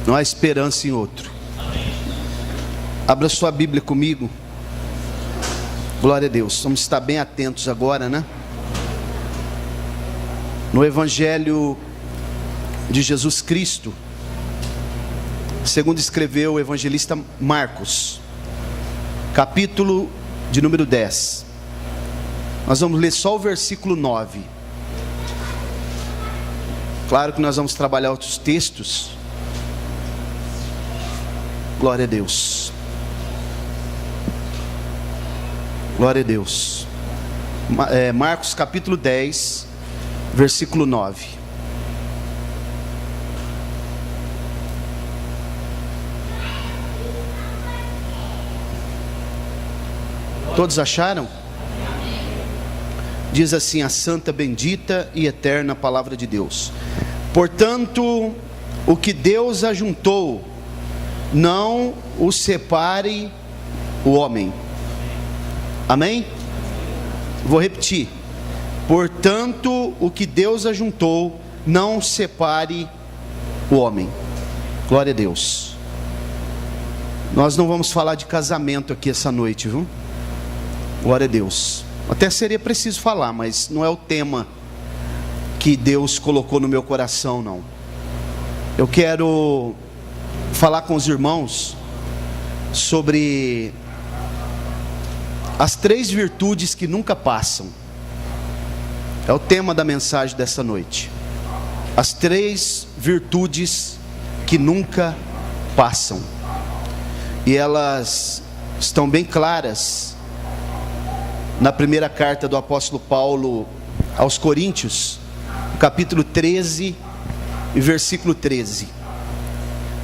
Não há esperança em outro. Abra sua Bíblia comigo. Glória a Deus. Vamos estar bem atentos agora, né? No Evangelho de Jesus Cristo, segundo escreveu o evangelista Marcos, capítulo de número 10. Nós vamos ler só o versículo 9. Claro que nós vamos trabalhar outros textos. Glória a Deus. Glória a Deus. Marcos capítulo 10, versículo 9. Todos acharam? Diz assim a santa, bendita e eterna palavra de Deus: portanto, o que Deus ajuntou, não o separe o homem. Amém? Vou repetir. Portanto, o que Deus ajuntou, não separe o homem. Glória a Deus. Nós não vamos falar de casamento aqui essa noite, viu? Glória a Deus. Até seria preciso falar, mas não é o tema que Deus colocou no meu coração, não. Eu quero falar com os irmãos sobre as 3 virtudes que nunca passam. É o tema da mensagem dessa noite. As 3 virtudes que nunca passam. E elas estão bem claras na primeira carta do apóstolo Paulo aos Coríntios, capítulo 13 e versículo 13.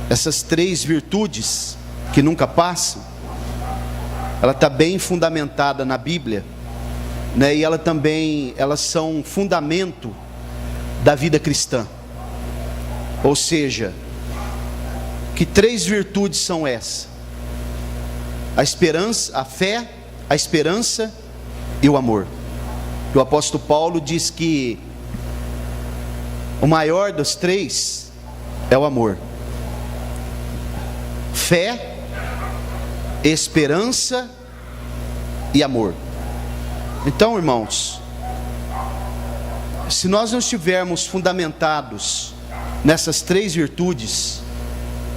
Essas 3 virtudes que nunca passam, ela está bem fundamentada na Bíblia, né? E elas são fundamento da vida cristã. Ou seja, que 3 virtudes são essas? A esperança, a fé, a esperança e o amor. O apóstolo Paulo diz que o maior dos 3 é o amor. Fé, esperança e amor. Então, irmãos, se nós não estivermos fundamentados nessas 3 virtudes,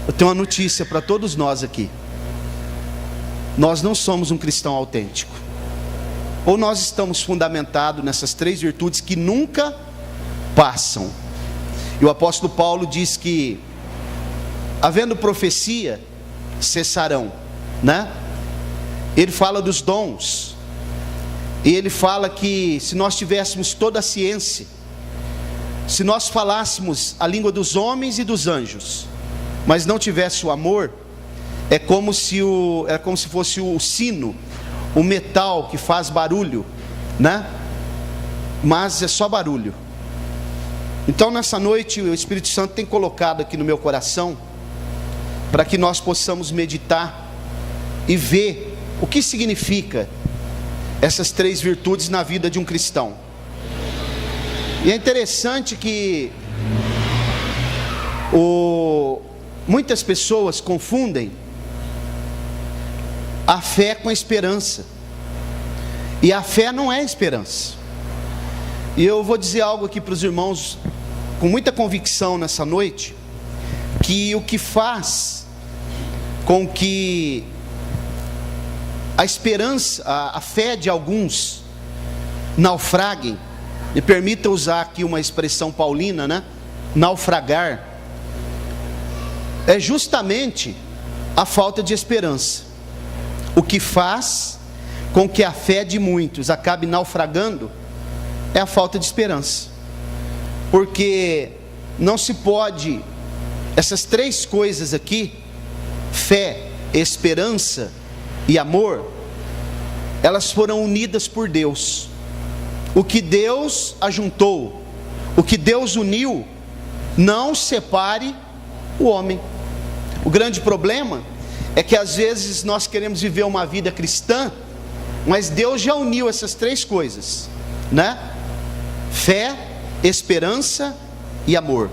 eu tenho uma notícia para todos nós aqui: nós não somos um cristão autêntico. Ou nós estamos fundamentados nessas 3 virtudes que nunca passam. E o apóstolo Paulo diz que, havendo profecia, cessarão, né? Ele fala dos dons, e ele fala que se nós tivéssemos toda a ciência, se nós falássemos a língua dos homens e dos anjos, mas não tivesse o amor, é como se fosse o sino, o metal que faz barulho, né? Mas é só barulho. Então nessa noite o Espírito Santo tem colocado aqui no meu coração, para que nós possamos meditar e ver o que significa essas 3 virtudes na vida de um cristão. E é interessante que muitas pessoas confundem a fé com a esperança. E a fé não é esperança. E eu vou dizer algo aqui para os irmãos com muita convicção nessa noite, que o que faz com que a esperança, a fé de alguns naufraguem, me permita usar aqui uma expressão paulina, né? Naufragar, é justamente a falta de esperança. O que faz com que a fé de muitos acabe naufragando é a falta de esperança. Porque não se pode, essas 3 coisas aqui, fé, esperança e amor, elas foram unidas por Deus. O que Deus ajuntou, o que Deus uniu, não separe o homem. O grande problema é que às vezes nós queremos viver uma vida cristã, mas Deus já uniu essas 3 coisas, né? Fé, esperança e amor.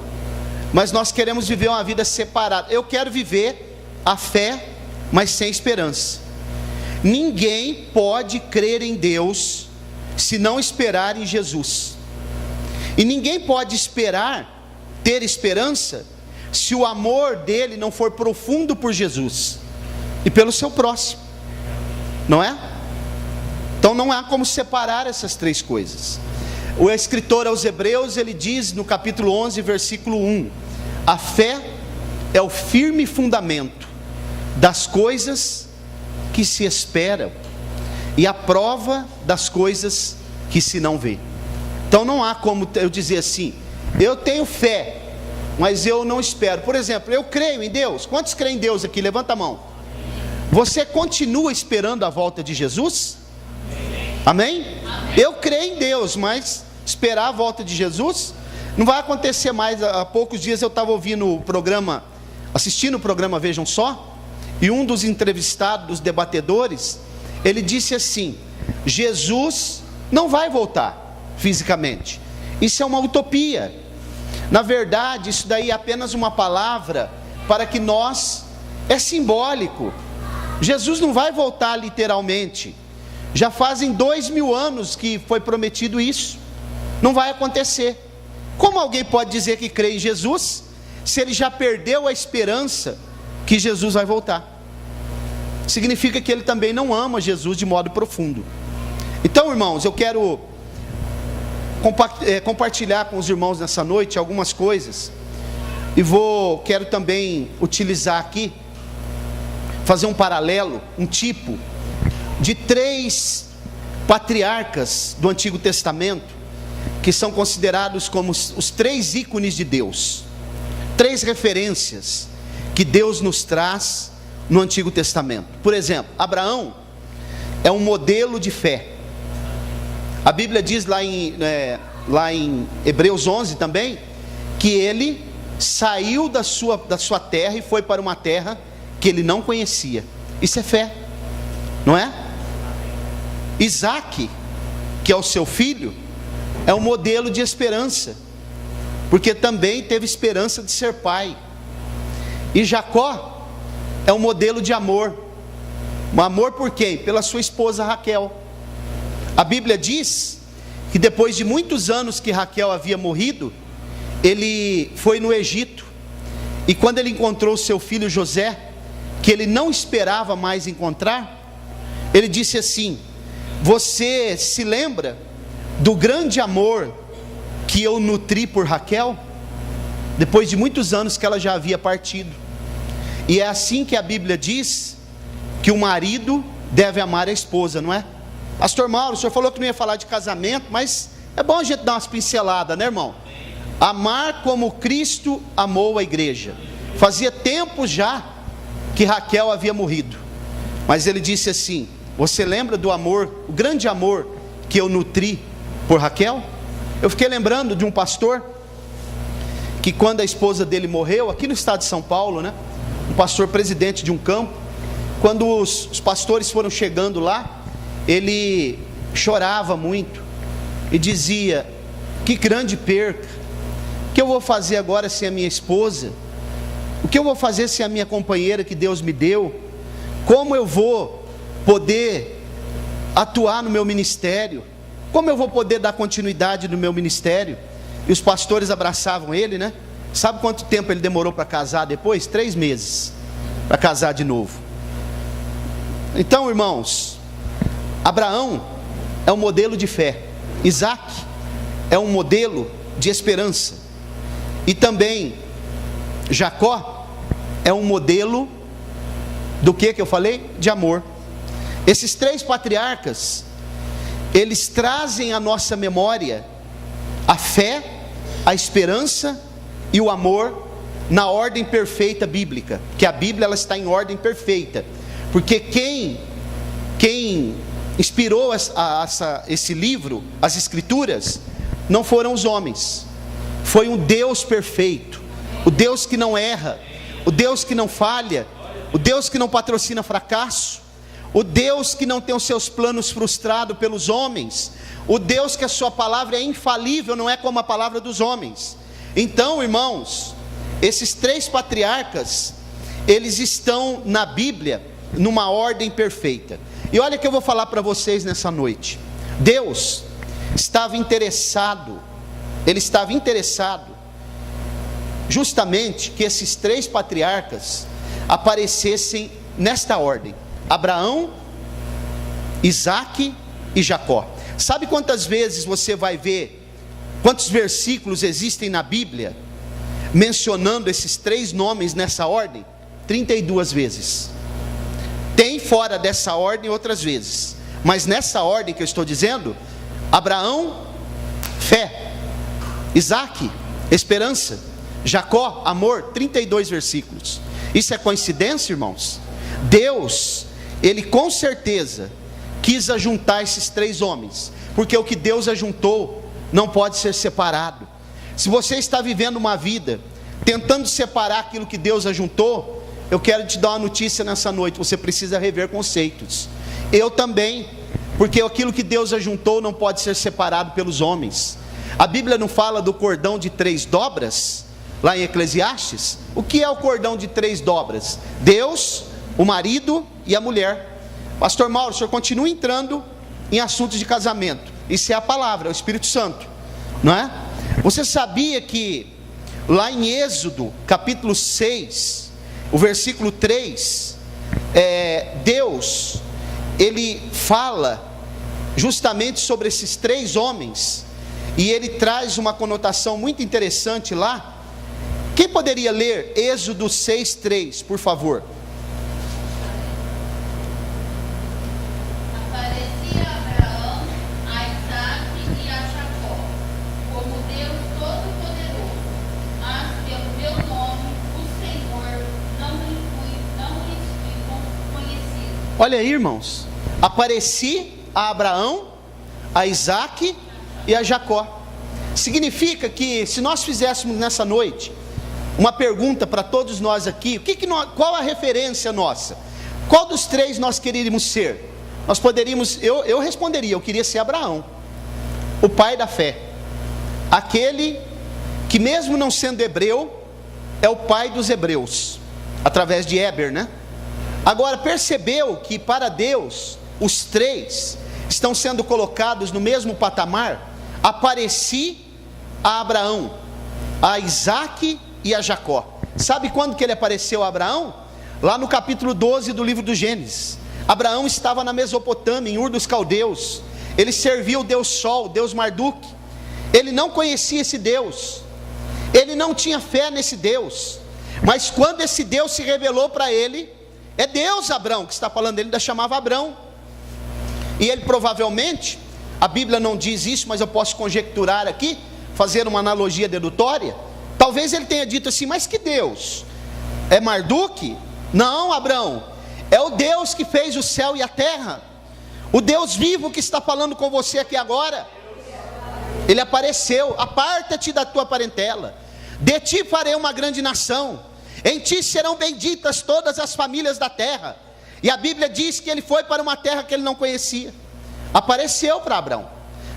mas nós queremos viver uma vida separada. Eu quero viver a fé, mas sem esperança. Ninguém pode crer em Deus se não esperar em Jesus. E ninguém pode esperar, ter esperança, se o amor dele não for profundo por Jesus e pelo seu próximo, não é? Então não há como separar essas três coisas. O escritor aos Hebreus, ele diz no capítulo 11, versículo 1: a fé é o firme fundamento das coisas que se esperam e a prova das coisas que se não vê. Então não há como eu dizer assim: eu tenho fé, mas eu não espero. Por exemplo, eu creio em Deus. Quantos creem em Deus aqui? Levanta a mão. Você continua esperando a volta de Jesus? Amém? Eu creio em Deus, mas esperar a volta de Jesus não vai acontecer mais. Há poucos dias eu estava ouvindo o programa, assistindo o programa Vejam Só, e um dos entrevistados, dos debatedores, ele disse assim: Jesus não vai voltar fisicamente, isso é uma utopia. Na verdade, isso daí é apenas uma palavra para que nós, é simbólico. Jesus não vai voltar literalmente. Já fazem 2000 anos que foi prometido isso. Não vai acontecer. Como alguém pode dizer que crê em Jesus, se ele já perdeu a esperança que Jesus vai voltar? Significa que ele também não ama Jesus de modo profundo. Então, irmãos, eu quero compartilhar com os irmãos nessa noite algumas coisas, e quero também utilizar aqui, fazer um paralelo, um tipo de 3 patriarcas do Antigo Testamento, que são considerados como os 3 ícones de Deus, 3 referências que Deus nos traz no Antigo Testamento. Por exemplo, Abraão é um modelo de fé. A Bíblia diz lá em Hebreus 11 também, que ele saiu da sua terra e foi para uma terra que ele não conhecia. Isso é fé, não é? Isaac, que é o seu filho, é um modelo de esperança, porque também teve esperança de ser pai. E Jacó é um modelo de amor. Um amor por quem? Pela sua esposa Raquel. A Bíblia diz que depois de muitos anos que Raquel havia morrido, ele foi no Egito, e quando ele encontrou seu filho José, que ele não esperava mais encontrar, ele disse assim: você se lembra do grande amor que eu nutri por Raquel, depois de muitos anos que ela já havia partido? E é assim que a Bíblia diz que o marido deve amar a esposa, não é? Pastor Mauro, o senhor falou que não ia falar de casamento, mas é bom a gente dar umas pinceladas, né, irmão? Amar como Cristo amou a igreja. Fazia tempo já que Raquel havia morrido, mas ele disse assim: você lembra do amor, o grande amor que eu nutri por Raquel? Eu fiquei lembrando de um pastor, que quando a esposa dele morreu, aqui no estado de São Paulo, né? Um pastor presidente de um campo, quando os pastores foram chegando lá, ele chorava muito, e dizia: que grande perca, o que eu vou fazer agora sem a minha esposa? O que eu vou fazer sem a minha companheira que Deus me deu? Como eu vou poder atuar no meu ministério? Como eu vou poder dar continuidade no meu ministério? E os pastores abraçavam ele, né? Sabe quanto tempo ele demorou para casar depois? 3 meses para casar de novo. Então, irmãos, Abraão é um modelo de fé, Isaac é um modelo de esperança, e também Jacó é um modelo do que eu falei? De amor. Esses 3 patriarcas, eles trazem à nossa memória a fé, a esperança e o amor na ordem perfeita bíblica, que a Bíblia ela está em ordem perfeita, porque quem inspirou esse livro, as Escrituras, não foram os homens, foi um Deus perfeito, o Deus que não erra, o Deus que não falha, o Deus que não patrocina fracasso, o Deus que não tem os seus planos frustrados pelos homens, o Deus que a sua palavra é infalível, não é como a palavra dos homens. Então, irmãos, esses 3 patriarcas, eles estão na Bíblia numa ordem perfeita. E olha que eu vou falar para vocês nessa noite. Deus estava interessado, Ele estava interessado justamente que esses 3 patriarcas aparecessem nesta ordem: Abraão, Isaque e Jacó. Sabe quantas vezes você vai ver, quantos versículos existem na Bíblia mencionando esses 3 nomes nessa ordem? 32 vezes. Tem fora dessa ordem outras vezes, mas nessa ordem que eu estou dizendo: Abraão, fé; Isaque, esperança; Jacó, amor. 32 versículos. Isso é coincidência, irmãos? Deus, Ele com certeza quis ajuntar esses 3 homens, porque o que Deus ajuntou não pode ser separado. Se você está vivendo uma vida tentando separar aquilo que Deus ajuntou, eu quero te dar uma notícia nessa noite: você precisa rever conceitos. Eu também, porque aquilo que Deus ajuntou não pode ser separado pelos homens. A Bíblia não fala do cordão de 3 dobras, lá em Eclesiastes? O que é o cordão de 3 dobras? Deus, o marido e a mulher. Pastor Mauro, o senhor continua entrando em assuntos de casamento. Isso é a palavra, é o Espírito Santo, não é? Você sabia que lá em Êxodo, capítulo 6, o versículo 3, Deus, Ele fala justamente sobre esses 3 homens, e Ele traz uma conotação muito interessante lá. Quem poderia ler Êxodo 6:3, por favor? Aparecia Abraão, a Isaque e a Jacó, como Deus Todo-Poderoso, mas pelo meu nome, o Senhor, não lhes fui conhecido. Olha aí, irmãos, apareci a Abraão, a Isaque e a Jacó. Significa que, se nós fizéssemos nessa noite uma pergunta para todos nós aqui, qual a referência nossa? Qual dos 3 nós queríamos ser? Nós poderíamos, eu responderia: eu queria ser Abraão, o pai da fé, aquele que, mesmo não sendo hebreu, é o pai dos hebreus, através de Éber, né? Agora, percebeu que para Deus os 3 estão sendo colocados no mesmo patamar? Apareci a Abraão, a Isaque e a Jacó. Sabe quando que ele apareceu a Abraão? Lá no capítulo 12 do livro do Gênesis. Abraão estava na Mesopotâmia, em Ur dos Caldeus. Ele servia o Deus Sol, o Deus Marduk. Ele não conhecia esse Deus, ele não tinha fé nesse Deus, mas quando esse Deus se revelou para ele, é Deus, Abraão, que está falando, ele ainda chamava Abrão. E ele provavelmente, a Bíblia não diz isso, mas eu posso conjecturar aqui, fazer uma analogia dedutória. Talvez ele tenha dito assim: mas que Deus? É Marduk? Não, Abraão, é o Deus que fez o céu e a terra, o Deus vivo que está falando com você aqui agora. Ele apareceu: aparta-te da tua parentela, de ti farei uma grande nação, em ti serão benditas todas as famílias da terra. E a Bíblia diz que ele foi para uma terra que ele não conhecia. Apareceu para Abraão.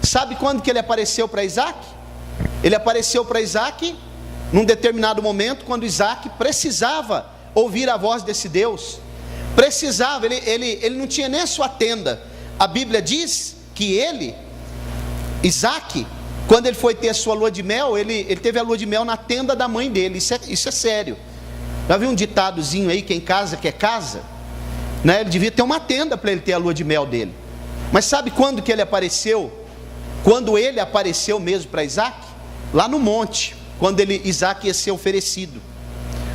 Sabe quando que ele apareceu para Isaque? Ele apareceu para Isaque num determinado momento, quando Isaque precisava ouvir a voz desse Deus. Precisava, ele não tinha nem a sua tenda. A Bíblia diz que Isaque, quando ele foi ter a sua lua de mel, ele teve a lua de mel na tenda da mãe dele. Isso é sério. Já viu um ditadozinho aí: quem casa quer casa? Né? Ele devia ter uma tenda para ele ter a lua de mel dele. Mas sabe quando que ele apareceu? Quando ele apareceu mesmo para Isaque? Lá no monte, quando Isaque ia ser oferecido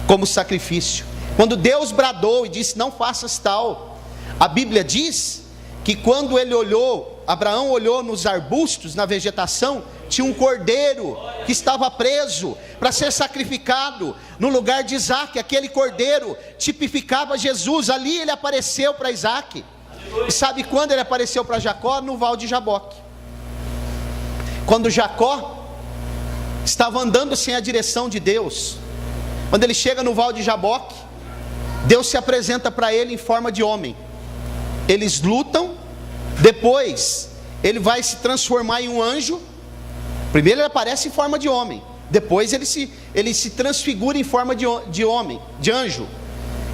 como sacrifício. Quando Deus bradou e disse: não faças tal. A Bíblia diz que quando ele olhou, Abraão olhou nos arbustos, na vegetação, tinha um cordeiro que estava preso para ser sacrificado no lugar de Isaque. Aquele cordeiro tipificava Jesus. Ali ele apareceu para Isaque. E sabe quando ele apareceu para Jacó? No Val de Jaboque. Quando Jacó estava andando sem a direção de Deus, quando ele chega no Val de Jaboque, Deus se apresenta para ele em forma de homem. Eles lutam, depois ele vai se transformar em um anjo. Primeiro ele aparece em forma de homem, Depois ele se transfigura em forma de homem, de anjo.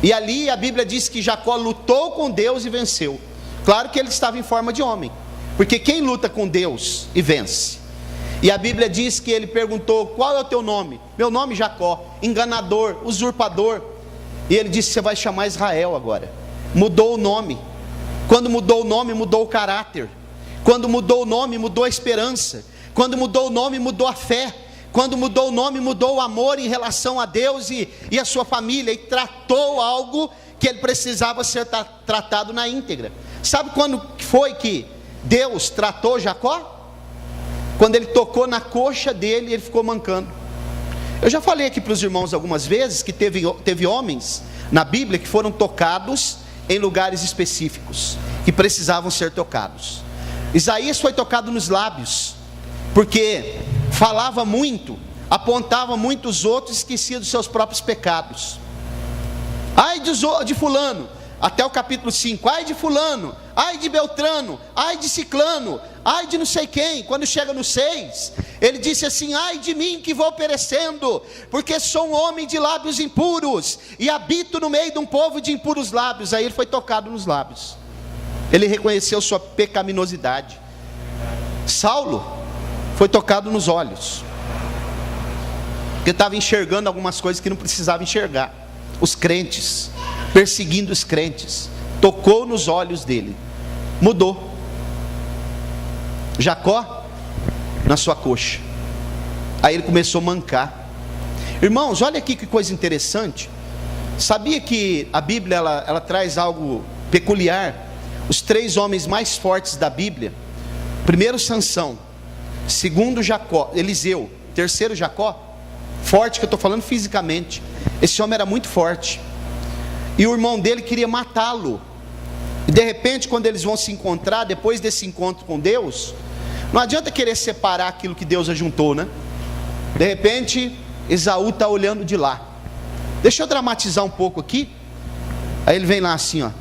E ali a Bíblia diz que Jacó lutou com Deus e venceu. Claro que ele estava em forma de homem, porque quem luta com Deus e vence? E a Bíblia diz que ele perguntou: qual é o teu nome? Meu nome Jacó, enganador, usurpador. E ele disse: você vai chamar Israel agora. Mudou o nome. Quando mudou o nome, mudou o caráter. Quando mudou o nome, mudou a esperança. Quando mudou o nome, mudou a fé. Quando mudou o nome, mudou o amor em relação a Deus e a sua família. E tratou algo que ele precisava ser tratado na íntegra. Sabe quando foi que Deus tratou Jacó? Quando ele tocou na coxa dele, ele ficou mancando. Eu já falei aqui para os irmãos algumas vezes que teve homens na Bíblia que foram tocados em lugares específicos, que precisavam ser tocados. Isaías foi tocado nos lábios, porque falava muito, apontava muito os outros e esquecia dos seus próprios pecados. Ai de fulano, até o capítulo 5, ai de fulano, ai de Beltrano, ai de Ciclano, ai de não sei quem. Quando chega no 6, ele disse assim: ai de mim que vou perecendo, porque sou um homem de lábios impuros, e habito no meio de um povo de impuros lábios. Aí ele foi tocado nos lábios, ele reconheceu sua pecaminosidade. Saulo foi tocado nos olhos, porque estava enxergando algumas coisas que não precisava enxergar. Os crentes, perseguindo os crentes, tocou nos olhos dele, mudou. Jacó, na sua coxa. Aí ele começou a mancar. Irmãos, olha aqui que coisa interessante. Sabia que a Bíblia ela traz algo peculiar? Os 3 homens mais fortes da Bíblia: primeiro Sansão, segundo Eliseu, terceiro Jacó. Forte que eu estou falando fisicamente. Esse homem era muito forte, e o irmão dele queria matá-lo. E de repente, quando eles vão se encontrar, depois desse encontro com Deus, não adianta querer separar aquilo que Deus ajuntou, né? De repente, Esaú está olhando de lá. Deixa eu dramatizar um pouco aqui. Aí ele vem lá assim, ó,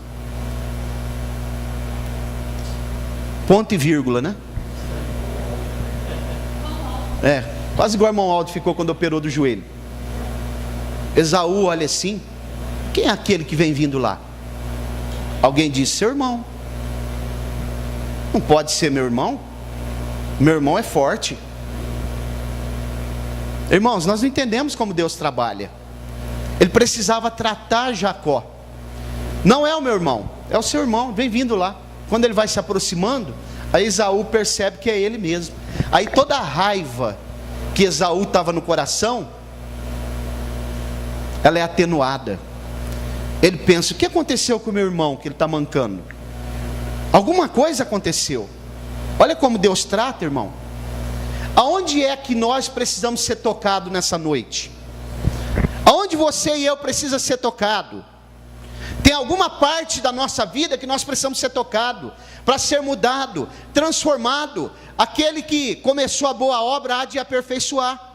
ponto e vírgula, né? Quase igual o irmão Aldo ficou quando operou do joelho. Esaú olha assim: quem é aquele que vem vindo lá? Alguém disse: seu irmão. Não pode ser meu irmão. Meu irmão é forte. Irmãos, nós não entendemos como Deus trabalha. Ele precisava tratar Jacó. Não é o meu irmão, é o seu irmão, vem vindo lá. Quando ele vai se aproximando, aí Esaú percebe que é ele mesmo. Aí toda a raiva que Esaú estava no coração, ela é atenuada. Ele pensa: o que aconteceu com o meu irmão que ele está mancando? Alguma coisa aconteceu. Olha como Deus trata, irmão. Aonde é que nós precisamos ser tocados nessa noite? Aonde você e eu precisamos ser tocados? Tem alguma parte da nossa vida que nós precisamos ser tocados, para ser mudado, transformado. Aquele que começou a boa obra há de aperfeiçoar.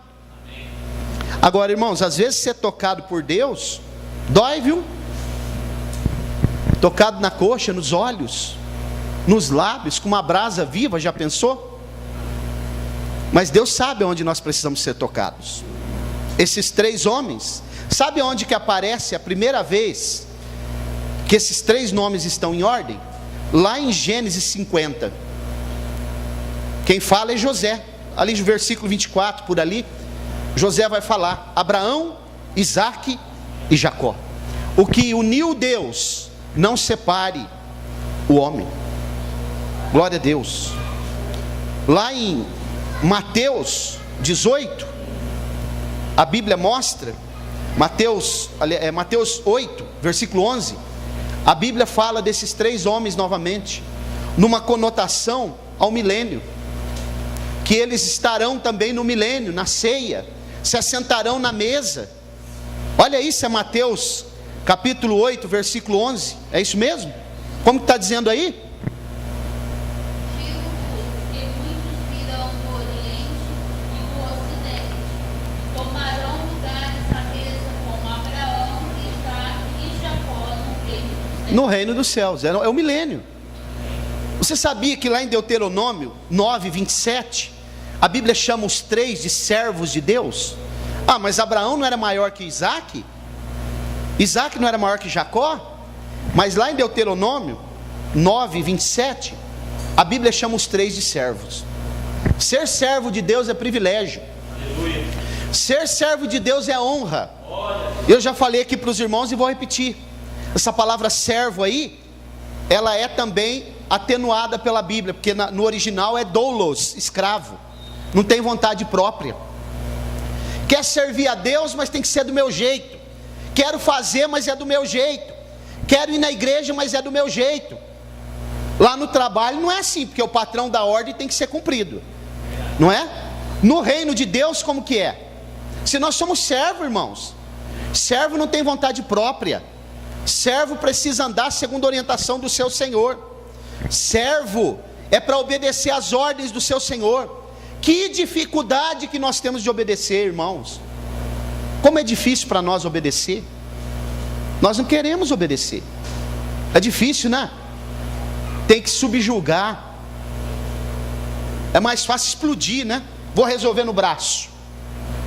Agora, irmãos, às vezes ser tocado por Deus dói, viu? Tocado na coxa, nos olhos, nos lábios, com uma brasa viva, já pensou? Mas Deus sabe onde nós precisamos ser tocados. Esses 3 homens, sabe onde que aparece a primeira vez que esses 3 nomes estão em ordem? Lá em Gênesis 50. Quem fala é José. Ali no versículo 24, por ali, José vai falar: Abraão, Isaque e Jacó. O que uniu Deus, não separe o homem. Glória a Deus. Lá em Mateus 18, a Bíblia mostra, Mateus 8, versículo 11, a Bíblia fala desses 3 homens novamente, numa conotação ao milênio, que eles estarão também no milênio, na ceia, se assentarão na mesa. Olha isso, é Mateus capítulo 8, versículo 11, é isso mesmo? Como está dizendo aí? No reino dos céus, é o milênio. Você sabia que lá em Deuteronômio 9, 27, A Bíblia chama os 3 de servos de Deus. Ah, mas Abraão não era maior que Isaac? Isaac não era maior que Jacó? Mas lá em Deuteronômio 9, 27, a Bíblia chama os 3 de servos. Ser servo de Deus é privilégio. Aleluia. Ser servo de Deus é honra. Eu já falei aqui para os irmãos e vou repetir. Essa palavra servo aí, ela é também atenuada pela Bíblia, porque no original é doulos, escravo. Não tem vontade própria. Quer servir a Deus, mas tem que ser do meu jeito. Quero fazer, mas é do meu jeito. Quero ir na igreja, mas é do meu jeito. Lá no trabalho não é assim, porque o patrão dá ordem tem que ser cumprido, não é? No reino de Deus como que é? Se nós somos servos, irmãos, servo não tem vontade própria. Servo precisa andar segundo a orientação do seu Senhor. Servo é para obedecer às ordens do seu Senhor. Que dificuldade que nós temos de obedecer, irmãos. Como é difícil para nós obedecer. Nós não queremos obedecer. É difícil, né? Tem que subjugar. É mais fácil explodir, né? Vou resolver no braço,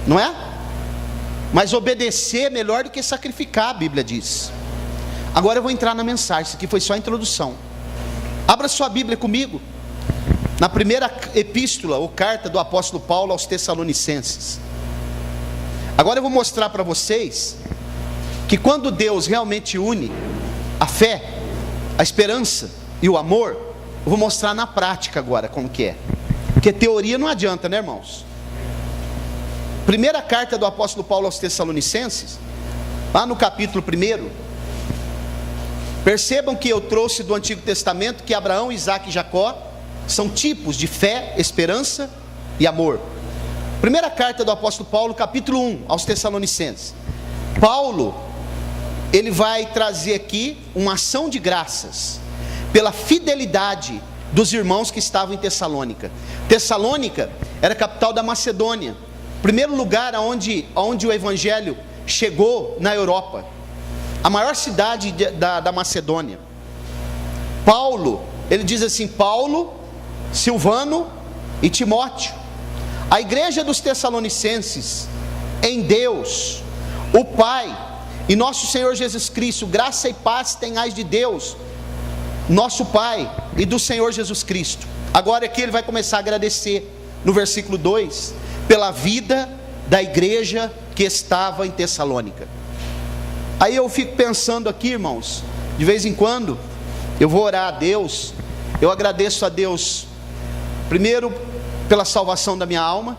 não é? Mas obedecer é melhor do que sacrificar, a Bíblia diz. Agora eu vou entrar na mensagem. Isso aqui foi só a introdução. Abra sua Bíblia comigo na primeira epístola ou carta do apóstolo Paulo aos Tessalonicenses. Agora eu vou mostrar para vocês que quando Deus realmente une a fé, a esperança e o amor, eu vou mostrar na prática agora como que é. Porque teoria não adianta, né, irmãos? Primeira carta do apóstolo Paulo aos Tessalonicenses, lá no capítulo 1, percebam que eu trouxe do Antigo Testamento que Abraão, Isaac e Jacó são tipos de fé, esperança e amor. Primeira carta do apóstolo Paulo, capítulo 1, aos Tessalonicenses. Paulo, ele vai trazer aqui uma ação de graças pela fidelidade dos irmãos que estavam em Tessalônica. Tessalônica era a capital da Macedônia, primeiro lugar onde o evangelho chegou na Europa, a maior cidade da Macedônia. Paulo, ele diz assim: Paulo, Silvano e Timóteo, a igreja dos Tessalonicenses, em Deus, o Pai e nosso Senhor Jesus Cristo, graça e paz tenhais de Deus, nosso Pai, e do Senhor Jesus Cristo. Agora aqui ele vai começar a agradecer, no versículo 2, pela vida da igreja que estava em Tessalônica. Aí eu fico pensando aqui, irmãos, de vez em quando, eu vou orar a Deus, eu agradeço a Deus, primeiro pela salvação da minha alma,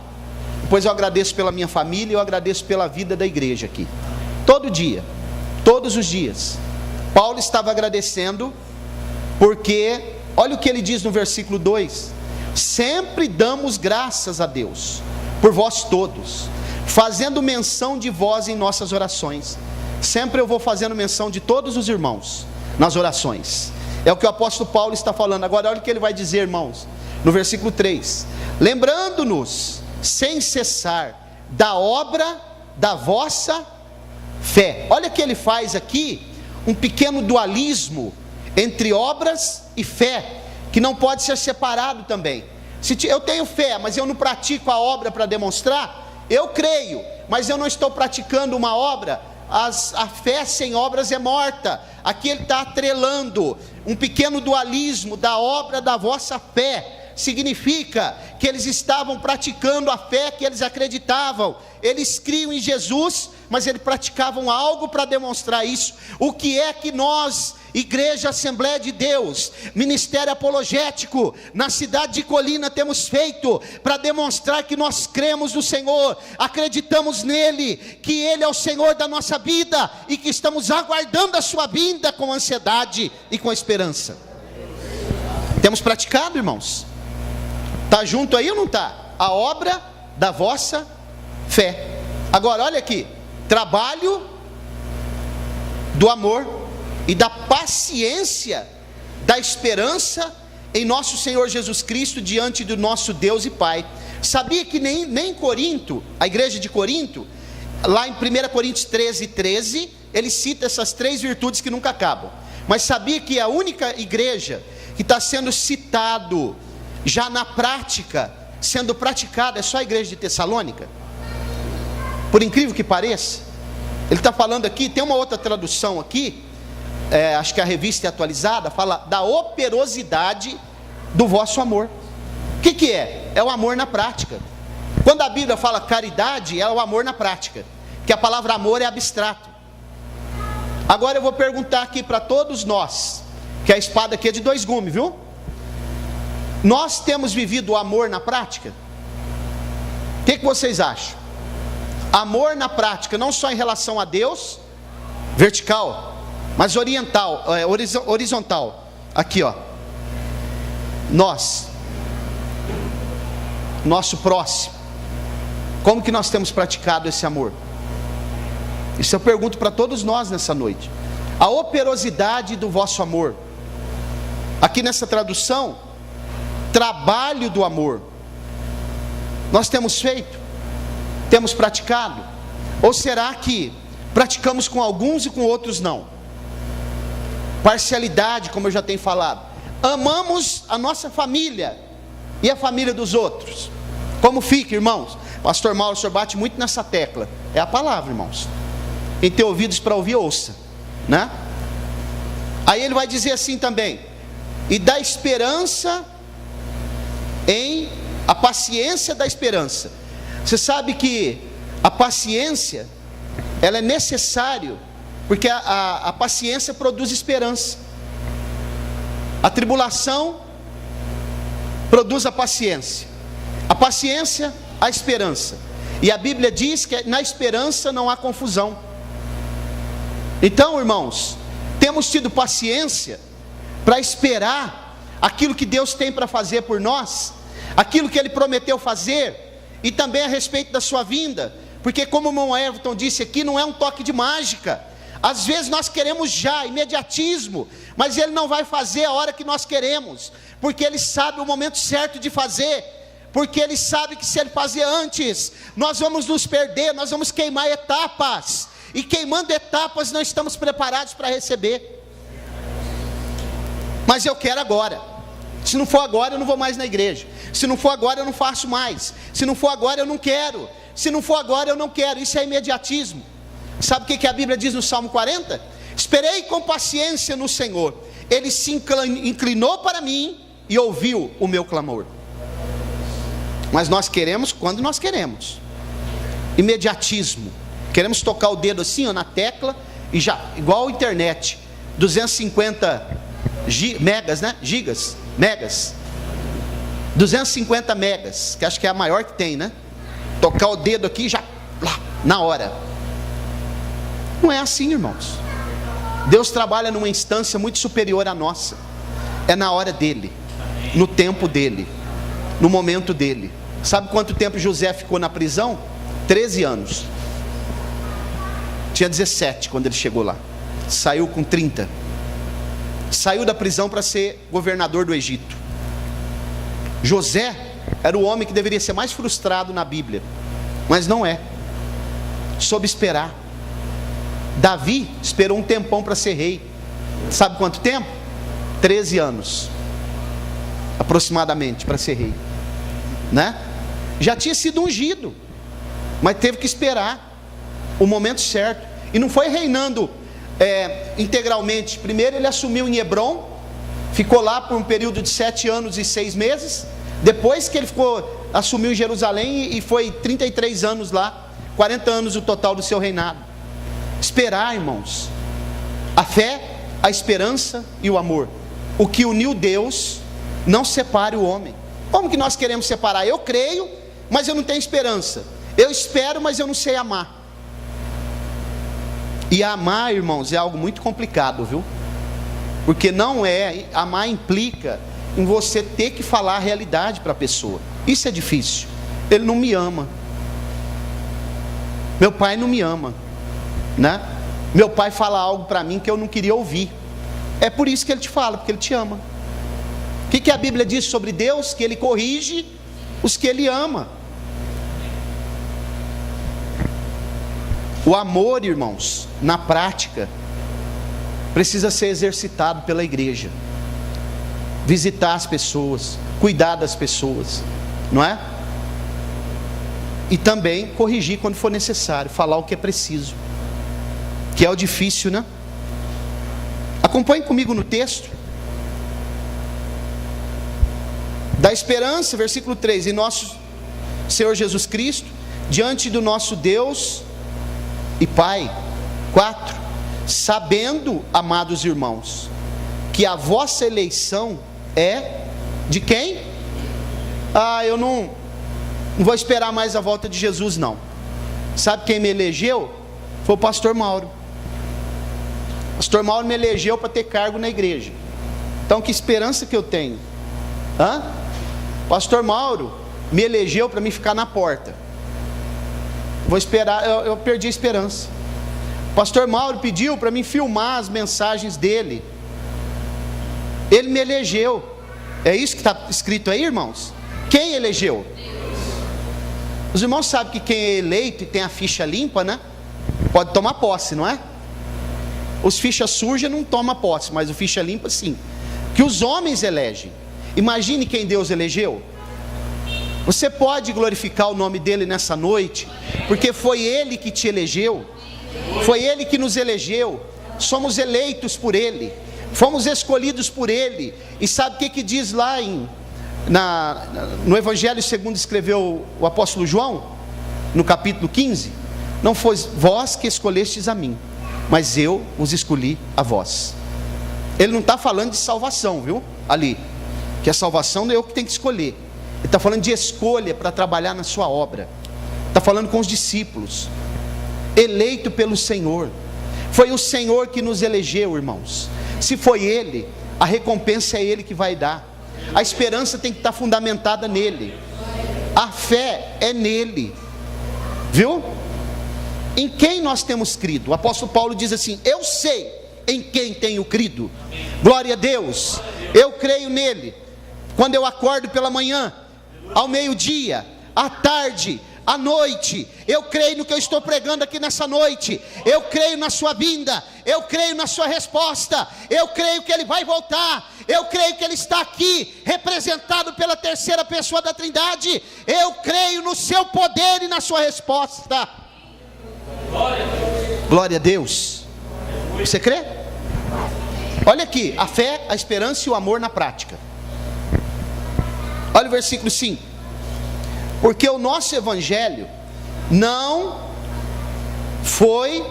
depois eu agradeço pela minha família, eu agradeço pela vida da igreja aqui. Todo dia, todos os dias, Paulo estava agradecendo, porque, olha o que ele diz no versículo 2: sempre damos graças a Deus, por vós todos, fazendo menção de vós em nossas orações. Sempre eu vou fazendo menção de todos os irmãos, nas orações. É o que o apóstolo Paulo está falando. Agora olha o que ele vai dizer, irmãos, no versículo 3: lembrando-nos, sem cessar, da obra da vossa fé. Olha que ele faz aqui, um pequeno dualismo entre obras e fé, que não pode ser separado também. Se eu tenho fé, mas eu não pratico a obra para demonstrar, eu creio, mas eu não estou praticando uma obra, a fé sem obras é morta. Aqui ele está atrelando um pequeno dualismo da obra da vossa fé. Significa que eles estavam praticando a fé que eles acreditavam. Eles criam em Jesus, mas eles praticavam algo para demonstrar isso. O que é que nós, Igreja Assembleia de Deus, Ministério Apologético, na cidade de Colina, temos feito para demonstrar que nós cremos no Senhor, acreditamos nele, que ele é o Senhor da nossa vida e que estamos aguardando a sua vinda com ansiedade e com esperança. Temos praticado, irmãos? Está junto aí ou não está? A obra da vossa fé. Agora olha aqui: trabalho do amor e da paciência, da esperança em nosso Senhor Jesus Cristo, diante do nosso Deus e Pai. Sabia que nem Corinto, a igreja de Corinto, lá em 1 Coríntios 13, ele cita essas 3 virtudes que nunca acabam. Mas sabia que a única igreja que está sendo citado já na prática sendo praticado é só a igreja de Tessalônica? Por incrível que pareça, ele está falando aqui, tem uma outra tradução aqui, acho que a revista é atualizada, fala da operosidade do vosso amor. O que é? É o amor na prática. Quando a Bíblia fala caridade, é o amor na prática, que a palavra amor é abstrato. Agora eu vou perguntar aqui para todos nós, que a espada aqui é de 2 gumes, viu? Nós temos vivido o amor na prática? O que vocês acham? Amor na prática, não só em relação a Deus, vertical, mas horizontal. Aqui, ó. Nós, nosso próximo. Como que nós temos praticado esse amor? Isso eu pergunto para todos nós nessa noite. A operosidade do vosso amor. Aqui nessa tradução, trabalho do amor. Nós temos feito? Temos praticado? Ou será que praticamos com alguns e com outros não? Parcialidade, como eu já tenho falado. Amamos a nossa família e a família dos outros. Como fica, irmãos? Pastor Mauro, o senhor bate muito nessa tecla. É a palavra, irmãos. Quem tem ouvidos para ouvir, ouça, né? Aí ele vai dizer assim também: e da esperança em a paciência da esperança. Você sabe que a paciência, ela é necessária, porque a paciência produz esperança. A tribulação produz a paciência, a esperança. E a Bíblia diz que na esperança não há confusão. Então, irmãos, temos tido paciência para esperar aquilo que Deus tem para fazer por nós, aquilo que Ele prometeu fazer, e também a respeito da sua vinda, porque como o irmão Everton disse aqui, não é um toque de mágica. Às vezes nós queremos já, imediatismo, mas Ele não vai fazer a hora que nós queremos, porque Ele sabe o momento certo de fazer, porque Ele sabe que se Ele fazer antes, nós vamos nos perder, nós vamos queimar etapas, e queimando etapas não estamos preparados para receber. Mas eu quero agora. Se não for agora, eu não vou mais na igreja. Se não for agora, eu não faço mais. Se não for agora, eu não quero. Se não for agora, eu não quero. Isso é imediatismo. Sabe o que a Bíblia diz no Salmo 40? Esperei com paciência no Senhor. Ele se inclinou para mim e ouviu o meu clamor. Mas nós queremos quando nós queremos. Imediatismo. Queremos tocar o dedo assim, ó, na tecla, e já, igual a internet, 250 megas, né? Megas, 250 megas, que acho que é a maior que tem, né? Tocar o dedo aqui já, lá, na hora. Não é assim, irmãos. Deus trabalha numa instância muito superior à nossa. É na hora dele, no tempo dele, no momento dele. Sabe quanto tempo José ficou na prisão? 13 anos. Tinha 17 quando ele chegou lá. Saiu com 30. Saiu da prisão para ser governador do Egito. José era o homem que deveria ser mais frustrado na Bíblia, mas não é. Soube esperar. Davi esperou um tempão para ser rei. Sabe quanto tempo? 13 anos aproximadamente para ser rei, né? Já tinha sido ungido, mas teve que esperar o momento certo. E não foi reinando integralmente. Primeiro ele assumiu em Hebrom, ficou lá por um período de 7 anos e 6 meses. Depois que ele assumiu em Jerusalém, e foi 33 anos lá, 40 anos o total do seu reinado. Esperar, irmãos. A fé, a esperança e o amor. O que uniu Deus, não separe o homem. Como que nós queremos separar? Eu creio, mas eu não tenho esperança. Eu espero, mas eu não sei amar. E amar, irmãos, é algo muito complicado, viu? Porque amar implica em você ter que falar a realidade para a pessoa. Isso é difícil. Ele não me ama. Meu pai não me ama, né? Meu pai fala algo para mim que eu não queria ouvir. É por isso que ele te fala, porque ele te ama. O que a Bíblia diz sobre Deus? Que Ele corrige os que Ele ama. O amor, irmãos, na prática, precisa ser exercitado pela igreja. Visitar as pessoas, cuidar das pessoas, não é? e também corrigir quando for necessário, falar o que é preciso, que é o difícil, né? Acompanhe comigo no texto. Da esperança, versículo 3, em nosso Senhor Jesus Cristo, diante do nosso Deus e Pai. 4, sabendo, amados irmãos, que a vossa eleição é de quem? Eu não vou esperar mais a volta de Jesus, não. Sabe quem me elegeu? Foi o pastor Mauro. O pastor Mauro me elegeu para ter cargo na igreja. Então que esperança que eu tenho? Pastor Mauro me elegeu para mim ficar na porta. Vou esperar, eu perdi a esperança. Pastor Mauro pediu para mim filmar as mensagens dele. Ele me elegeu. É isso que está escrito aí, irmãos? Quem elegeu? Os irmãos sabem que quem é eleito e tem a ficha limpa, né? Pode tomar posse, não é? Os fichas sujas não tomam posse, mas o ficha limpa sim. Que os homens elegem. Imagine quem Deus elegeu. Você pode glorificar o nome dele nessa noite, porque foi ele que te elegeu. Foi ele que nos elegeu. Somos eleitos por ele. Fomos escolhidos por ele. E sabe o que diz lá no Evangelho segundo escreveu o apóstolo João? No capítulo 15: não foi vós que escolhestes a mim, mas eu os escolhi a vós. Ele não está falando de salvação, viu? Ali, que a salvação não é eu que tenho que escolher. Ele está falando de escolha para trabalhar na sua obra. Está falando com os discípulos. Eleito pelo Senhor. Foi o Senhor que nos elegeu, irmãos. Se foi ele, a recompensa é ele que vai dar. A esperança tem que estar fundamentada nele. A fé é nele. Viu? Em quem nós temos crido? O apóstolo Paulo diz assim: eu sei em quem tenho crido. Glória a Deus. Eu creio nele. Quando eu acordo pela manhã, ao meio-dia, à tarde, à noite, eu creio no que eu estou pregando aqui nessa noite. Eu creio na sua vinda. Eu creio na sua resposta. Eu creio que ele vai voltar. Eu creio que ele está aqui, representado pela terceira pessoa da Trindade. Eu creio no seu poder e na sua resposta. Glória a Deus. Você crê? Olha aqui, a fé, a esperança e o amor na prática. Olha o versículo 5. Porque o nosso evangelho não foi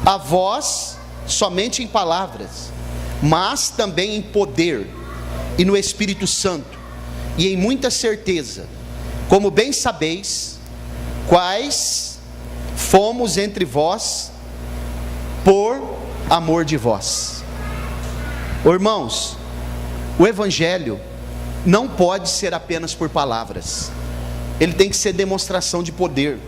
a vós somente em palavras, mas também em poder e no Espírito Santo e em muita certeza, como bem sabeis, quais fomos entre vós por amor de vós. Irmãos, o evangelho não pode ser apenas por palavras, ele tem que ser demonstração de poder.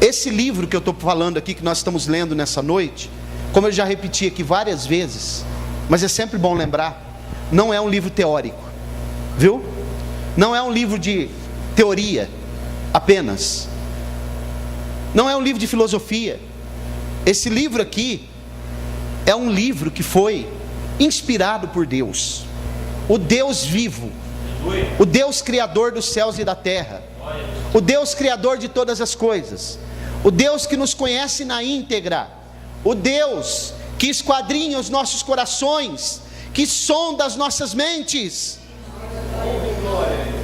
Esse livro que eu estou falando aqui, que nós estamos lendo nessa noite, como eu já repeti aqui várias vezes, mas é sempre bom lembrar, não é um livro teórico, viu? Não é um livro de teoria apenas, não é um livro de filosofia. Esse livro aqui é um livro que foi inspirado por Deus, o Deus vivo, o Deus criador dos céus e da terra, o Deus criador de todas as coisas, o Deus que nos conhece na íntegra, o Deus que esquadrinha os nossos corações, que sonda as nossas mentes.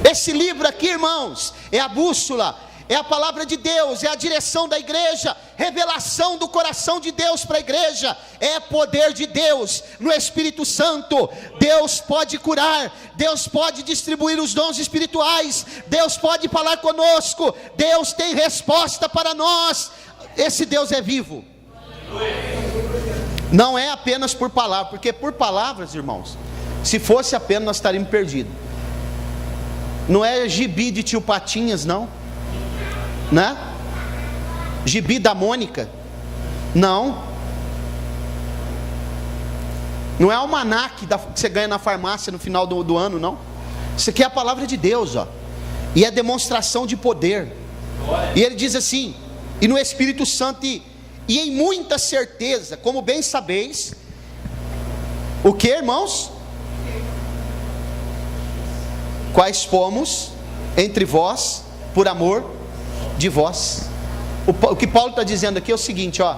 Esse livro aqui, irmãos, é a bússola, é a palavra de Deus, é a direção da igreja, revelação do coração de Deus para a igreja, é poder de Deus no Espírito Santo. Deus pode curar, Deus pode distribuir os dons espirituais, Deus pode falar conosco, Deus tem resposta para nós. Esse Deus é vivo, não é apenas por palavras, porque por palavras, irmãos, se fosse apenas nós estaríamos perdidos. Não é gibi de tio Patinhas, não, né? Gibi da Mônica, não é almanaque que você ganha na farmácia no final do ano, não. Isso aqui é a palavra de Deus, ó, e é demonstração de poder. E ele diz assim: e no Espírito Santo e em muita certeza, como bem sabeis, o que, irmãos? Quais fomos entre vós, por amor de vós. O que Paulo está dizendo aqui é o seguinte, ó: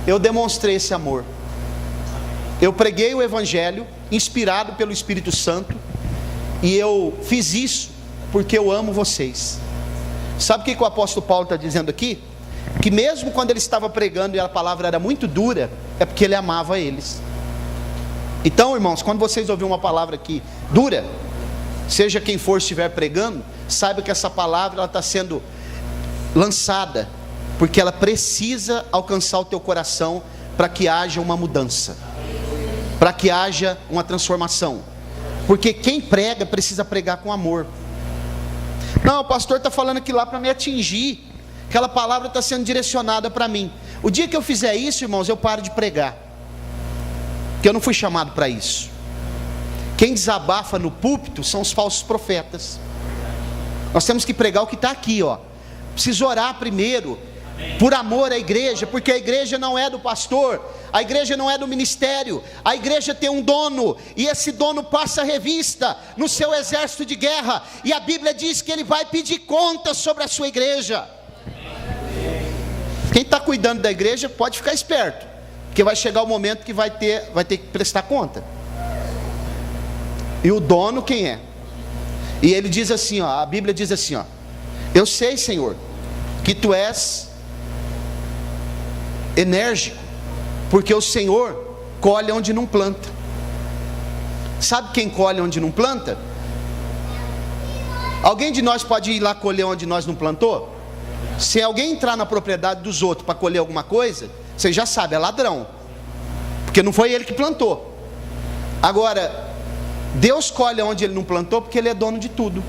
eu demonstrei esse amor, eu preguei o Evangelho, inspirado pelo Espírito Santo, e eu fiz isso porque eu amo vocês. Sabe o que o apóstolo Paulo está dizendo aqui? Que mesmo quando ele estava pregando e a palavra era muito dura, é porque ele amava eles. Então, irmãos, quando vocês ouvirem uma palavra aqui dura, seja quem for estiver pregando, saiba que essa palavra está sendo lançada, porque ela precisa alcançar o teu coração, para que haja uma mudança, para que haja uma transformação. Porque quem prega precisa pregar com amor. Não, o pastor está falando aqui lá para me atingir, aquela palavra está sendo direcionada para mim. O dia que eu fizer isso, irmãos, eu paro de pregar, porque eu não fui chamado para isso. Quem desabafa no púlpito são os falsos profetas. Nós temos que pregar o que está aqui, ó. Preciso orar primeiro, por amor à igreja, porque a igreja não é do pastor, a igreja não é do ministério, a igreja tem um dono, e esse dono passa revista no seu exército de guerra, e a Bíblia diz que ele vai pedir contas sobre a sua igreja. Quem está cuidando da igreja pode ficar esperto, porque vai chegar o momento que vai ter que prestar conta. E o dono quem é? E ele diz assim, ó, a Bíblia diz assim, ó: eu sei, Senhor, que tu és enérgico, porque o Senhor colhe onde não planta. Sabe quem colhe onde não planta? Alguém de nós pode ir lá colher onde nós não plantou? Se alguém entrar na propriedade dos outros para colher alguma coisa, você já sabe, é ladrão, porque não foi ele que plantou. Agora, Deus colhe onde ele não plantou, porque ele é dono de tudo.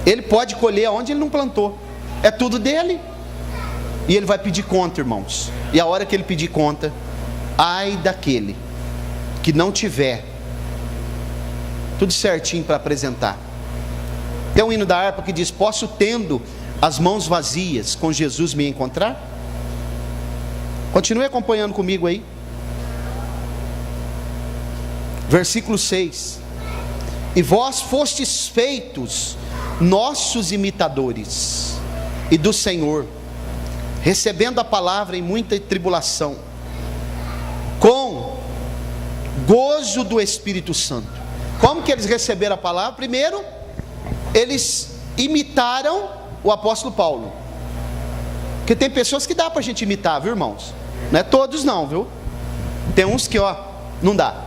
Ele pode colher onde ele não plantou, é tudo dele. E ele vai pedir conta, irmãos. E a hora que ele pedir conta, ai daquele que não tiver tudo certinho para apresentar. Tem um hino da harpa que diz: posso, tendo as mãos vazias, com Jesus me encontrar? Continue acompanhando comigo aí. Versículo 6: e vós fostes feitos nossos imitadores e do Senhor, recebendo a palavra em muita tribulação, com gozo do Espírito Santo. Como que eles receberam a palavra? Primeiro, eles imitaram o apóstolo Paulo. Porque tem pessoas que dá para a gente imitar, viu, irmãos? Não é todos não, viu? Tem uns que, ó, não dá.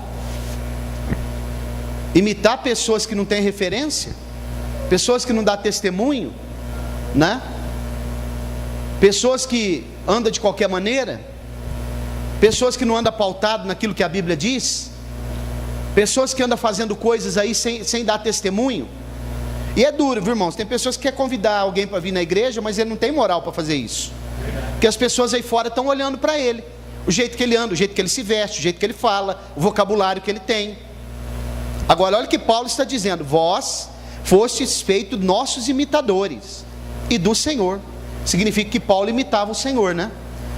Imitar pessoas que não têm referência, pessoas que não dão testemunho, né? Pessoas que andam de qualquer maneira, pessoas que não andam pautado naquilo que a Bíblia diz, pessoas que andam fazendo coisas aí sem dar testemunho. E é duro, viu, irmãos? Tem pessoas que querem convidar alguém para vir na igreja, mas ele não tem moral para fazer isso, porque as pessoas aí fora estão olhando para ele, o jeito que ele anda, o jeito que ele se veste, o jeito que ele fala, o vocabulário que ele tem. Agora olha o que Paulo está dizendo: vós fostes feitos nossos imitadores e do Senhor. Significa que Paulo imitava o Senhor, né?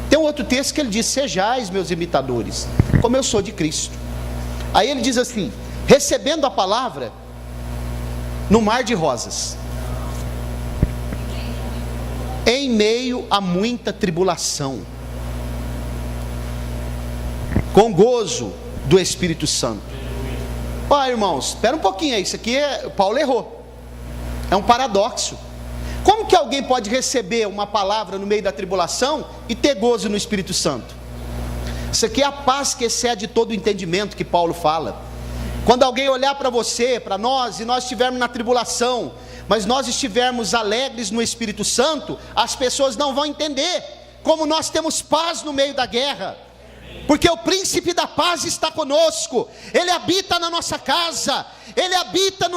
Tem um outro texto que ele diz: sejais meus imitadores, como eu sou de Cristo. Aí ele diz assim: recebendo a palavra no mar de rosas, em meio a muita tribulação, com gozo do Espírito Santo. Ó, irmãos, espera um pouquinho aí, isso aqui Paulo errou, é um paradoxo. Como que alguém pode receber uma palavra no meio da tribulação e ter gozo no Espírito Santo? Isso aqui é a paz que excede todo o entendimento que Paulo fala. Quando alguém olhar para você, para nós, e nós estivermos na tribulação, mas nós estivermos alegres no Espírito Santo, as pessoas não vão entender como nós temos paz no meio da guerra, porque o príncipe da paz está conosco, ele habita na nossa casa, ele habita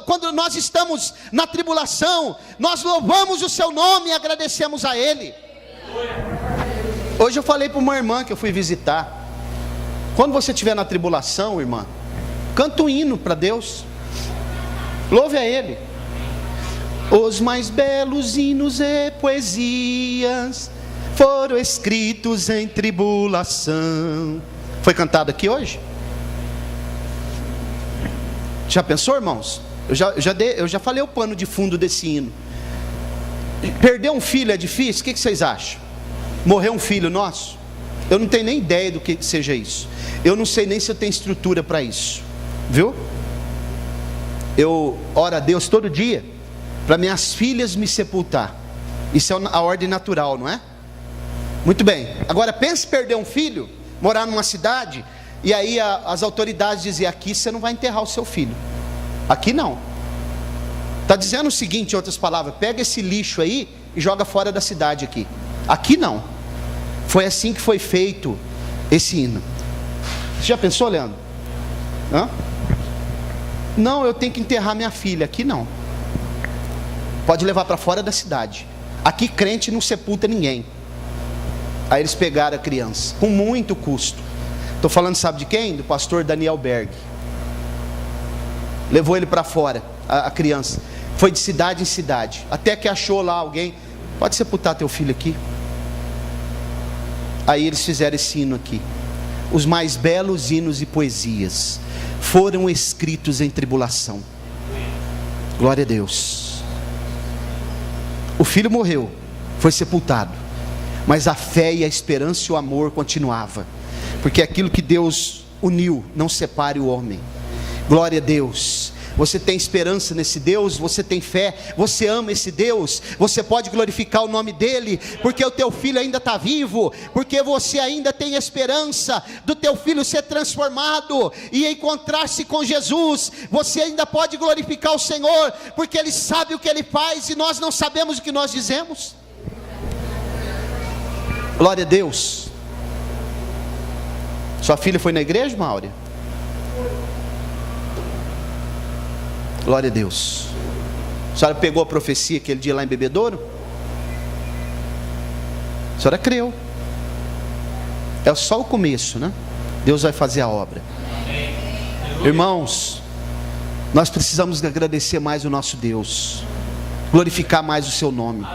quando nós estamos na tribulação, nós louvamos o seu nome e agradecemos a ele. Hoje eu falei para uma irmã que eu fui visitar: quando você estiver na tribulação, irmã, canta um hino para Deus, louve a ele. Os mais belos hinos e poesias foram escritos em tribulação. Foi cantado aqui hoje? Já pensou, irmãos? Eu já falei o pano de fundo desse hino. Perder um filho é difícil? O que vocês acham? Morrer um filho nosso? Eu não tenho nem ideia do que seja isso. Eu não sei nem se eu tenho estrutura para isso. Viu? Eu oro a Deus todo dia para minhas filhas me sepultar. Isso é a ordem natural, não é? Muito bem. Agora pense perder um filho, morar numa cidade, e aí as autoridades dizem: aqui você não vai enterrar o seu filho. Aqui não. Está dizendo o seguinte, em outras palavras: pega esse lixo aí e joga fora da cidade aqui. Aqui não. Foi assim que foi feito esse hino. Você já pensou, Leandro? Hã? Não, eu tenho que enterrar minha filha. Aqui não. Pode levar para fora da cidade. Aqui crente não sepulta ninguém. Aí eles pegaram a criança, com muito custo. Estou falando, sabe de quem? Do pastor Daniel Berg. Levou ele para fora, a criança. Foi de cidade em cidade, até que achou lá alguém: pode sepultar teu filho aqui. Aí eles fizeram esse hino aqui. Os mais belos hinos e poesias foram escritos em tribulação. Glória a Deus. O filho morreu, foi sepultado, mas a fé e a esperança e o amor continuava, porque aquilo que Deus uniu, não separe o homem. Glória a Deus. Você tem esperança nesse Deus, você tem fé, você ama esse Deus, você pode glorificar o nome dEle, porque o teu filho ainda está vivo, porque você ainda tem esperança do teu filho ser transformado e encontrar-se com Jesus. Você ainda pode glorificar o Senhor, porque Ele sabe o que Ele faz e nós não sabemos o que nós dizemos. Glória a Deus. Sua filha foi na igreja, Maure? Glória a Deus. A senhora pegou a profecia aquele dia lá em Bebedouro? A senhora creu. É só o começo, né? Deus vai fazer a obra. Irmãos, nós precisamos agradecer mais o nosso Deus, glorificar mais o seu nome.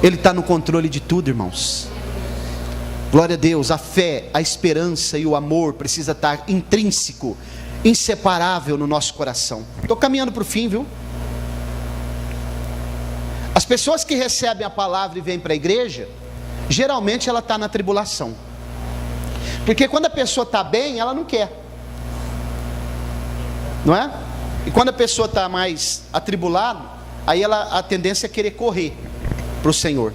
Ele está no controle de tudo, irmãos. Glória a Deus. A fé, a esperança e o amor precisa estar intrínseco, inseparável no nosso coração. Estou caminhando para o fim, viu? As pessoas que recebem a palavra e vêm para a igreja, geralmente ela está na tribulação, porque quando a pessoa está bem, ela não quer, não é? E quando a pessoa está mais atribulada, aí a tendência é querer correr para o Senhor.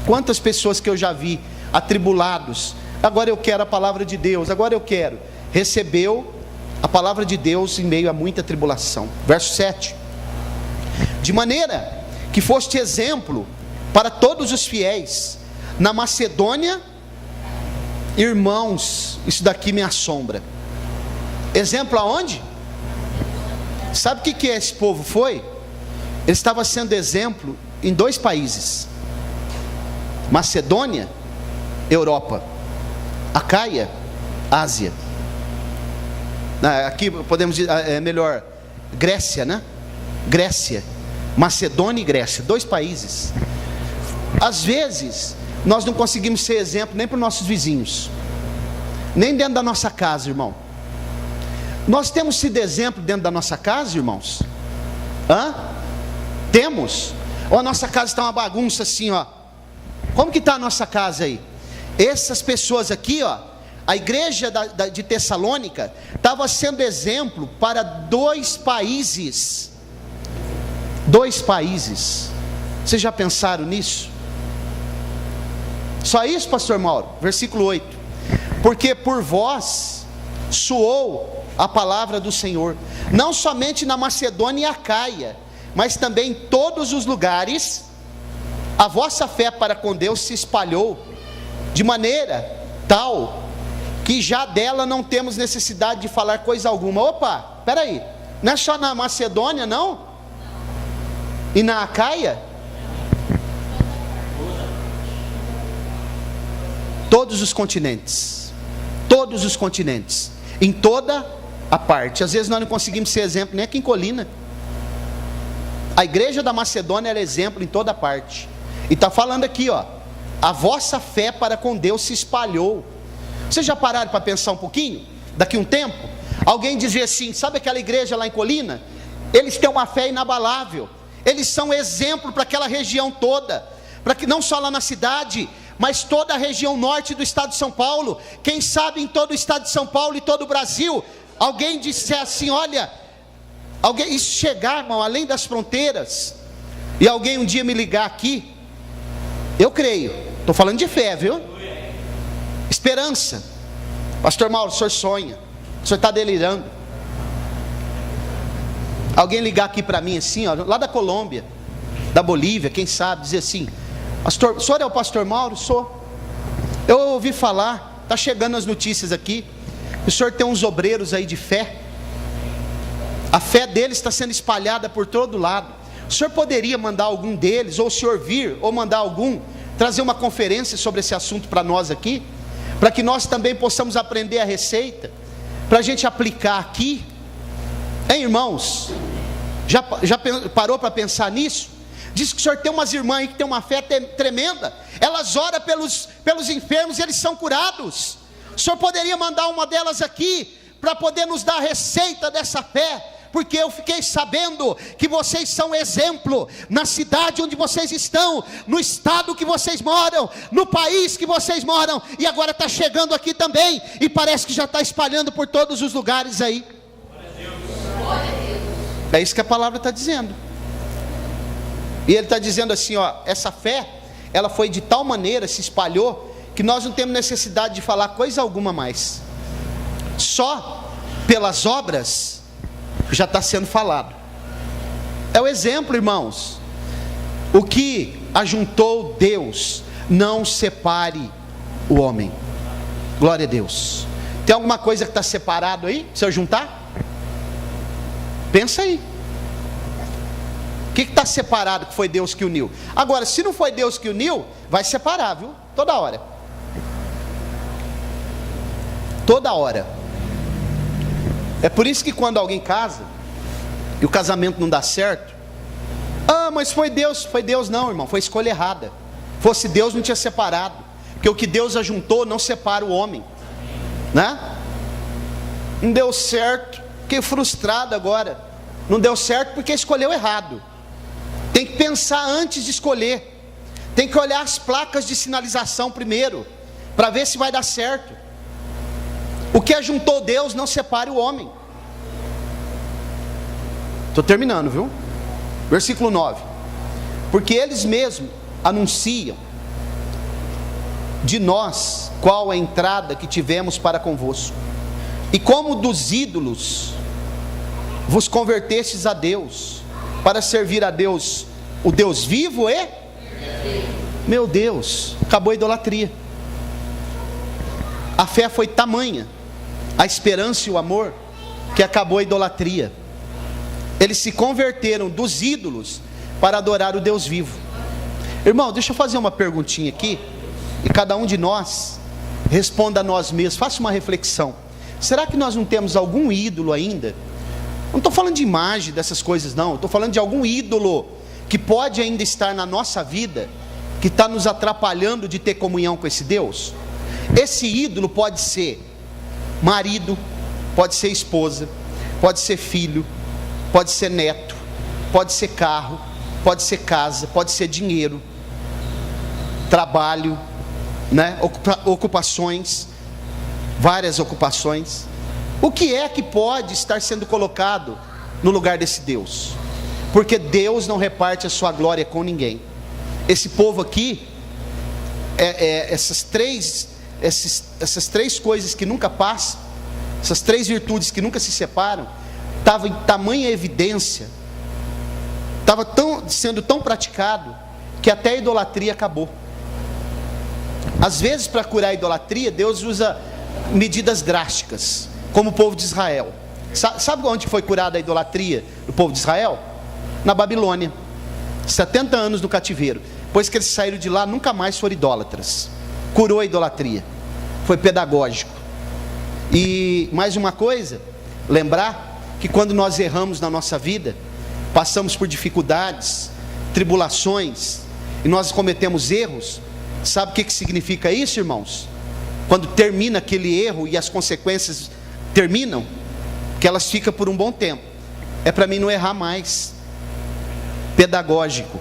Quantas pessoas que eu já vi atribulados: agora eu quero a palavra de Deus, agora eu quero. Recebeu a palavra de Deus em meio a muita tribulação. Verso 7: de maneira que foste exemplo para todos os fiéis na Macedônia. Irmãos, isso daqui me assombra. Exemplo aonde? Sabe o que esse povo foi? Ele estava sendo exemplo em 2 países: Macedônia, Europa; Acaia, Ásia. Aqui podemos dizer, melhor, Grécia, né? Grécia, Macedônia e Grécia, 2 países. Às vezes nós não conseguimos ser exemplo nem para os nossos vizinhos, nem dentro da nossa casa, irmão. Nós temos sido exemplo dentro da nossa casa, irmãos? Temos? Ou a nossa casa está uma bagunça assim, ó? Como que está a nossa casa aí? Essas pessoas aqui, ó, a igreja de Tessalônica estava sendo exemplo para 2 países. 2 países. Vocês já pensaram nisso? Só isso, pastor Mauro? Versículo 8: porque por vós soou a palavra do Senhor, não somente na Macedônia e Acaia, mas também em todos os lugares. A vossa fé para com Deus se espalhou de maneira tal que já dela não temos necessidade de falar coisa alguma. Opa, espera aí, não é só na Macedônia não? E na Acaia? Todos os continentes, em toda a parte. Às vezes nós não conseguimos ser exemplo nem aqui em Colina. A igreja da Macedônia era exemplo em toda a parte. E está falando aqui, ó: a vossa fé para com Deus se espalhou. Vocês já pararam para pensar um pouquinho? Daqui um tempo, alguém dizia assim: sabe aquela igreja lá em Colina? Eles têm uma fé inabalável. Eles são exemplo para aquela região toda, para que não só lá na cidade, mas toda a região norte do estado de São Paulo. Quem sabe em todo o estado de São Paulo e todo o Brasil, alguém disser assim, olha, alguém, isso chegar, irmão, além das fronteiras, e alguém um dia me ligar aqui, eu creio, estou falando de fé, viu? Esperança. Pastor Mauro, o senhor sonha, o senhor está delirando. Alguém ligar aqui para mim assim, ó, lá da Colômbia, da Bolívia, quem sabe, dizer assim, pastor, o senhor é o pastor Mauro? Sou. Eu ouvi falar, está chegando as notícias aqui, o senhor tem uns obreiros aí de fé, a fé deles está sendo espalhada por todo lado. O senhor poderia mandar algum deles, ou o senhor vir, ou mandar algum, trazer uma conferência sobre esse assunto para nós aqui, para que nós também possamos aprender a receita, para a gente aplicar aqui, hein, irmãos? Já parou para pensar nisso? Diz que o senhor tem umas irmãs aí que tem uma fé tremenda, elas oram pelos enfermos e eles são curados. O senhor poderia mandar uma delas aqui, para poder nos dar a receita dessa fé, porque eu fiquei sabendo que vocês são exemplo, na cidade onde vocês estão, no estado que vocês moram, no país que vocês moram, e agora está chegando aqui também, e parece que já está espalhando por todos os lugares aí. É isso que a palavra está dizendo. E ele está dizendo assim, ó, essa fé, ela foi de tal maneira, se espalhou, que nós não temos necessidade de falar coisa alguma mais. Só pelas obras já está sendo falado. É o exemplo, irmãos. O que ajuntou Deus, não separe o homem. Glória a Deus. Tem alguma coisa que está separado aí, se eu juntar? Pensa aí. O que está separado que foi Deus que uniu? Agora, se não foi Deus que uniu, vai separar, viu? Toda hora. Toda hora. É por isso que quando alguém casa, e o casamento não dá certo, ah, mas foi Deus não, irmão, foi escolha errada. Fosse Deus não tinha separado, porque o que Deus ajuntou não separa o homem, né? Não deu certo, fiquei frustrado agora, não deu certo porque escolheu errado. Tem que pensar antes de escolher, tem que olhar as placas de sinalização primeiro, para ver se vai dar certo. O que ajuntou Deus não separe o homem. Estou terminando, viu? Versículo 9. Porque eles mesmos anunciam de nós qual a entrada que tivemos para convosco, e como dos ídolos vos convertestes a Deus, para servir a Deus, o Deus vivo e... Meu Deus, acabou a idolatria. A fé foi tamanha, a esperança e o amor, que acabou a idolatria. Eles se converteram dos ídolos para adorar o Deus vivo. Irmão, deixa eu fazer uma perguntinha aqui, e cada um de nós responda a nós mesmos, faça uma reflexão. Será que nós não temos algum ídolo ainda? Não estou falando de imagem dessas coisas não, estou falando de algum ídolo que pode ainda estar na nossa vida, que está nos atrapalhando de ter comunhão com esse Deus. Esse ídolo pode ser marido, pode ser esposa, pode ser filho, pode ser neto, pode ser carro, pode ser casa, pode ser dinheiro, trabalho, né? Ocupações, várias ocupações. O que é que pode estar sendo colocado no lugar desse Deus? Porque Deus não reparte a sua glória com ninguém. Esse povo aqui, essas três coisas que nunca passam, essas três virtudes que nunca se separam, estava em tamanha evidência, estava sendo tão praticado, que até a idolatria acabou. Às vezes, para curar a idolatria, Deus usa medidas drásticas, como o povo de Israel. Sabe onde foi curada a idolatria do povo de Israel? Na Babilônia. 70 anos no cativeiro. Depois que eles saíram de lá, nunca mais foram idólatras. Curou a idolatria. Foi pedagógico. E mais uma coisa, lembrar que quando nós erramos na nossa vida, passamos por dificuldades, tribulações, e nós cometemos erros, sabe o que significa isso, irmãos? Quando termina aquele erro e as consequências terminam, que elas ficam por um bom tempo, é para mim não errar mais. Pedagógico.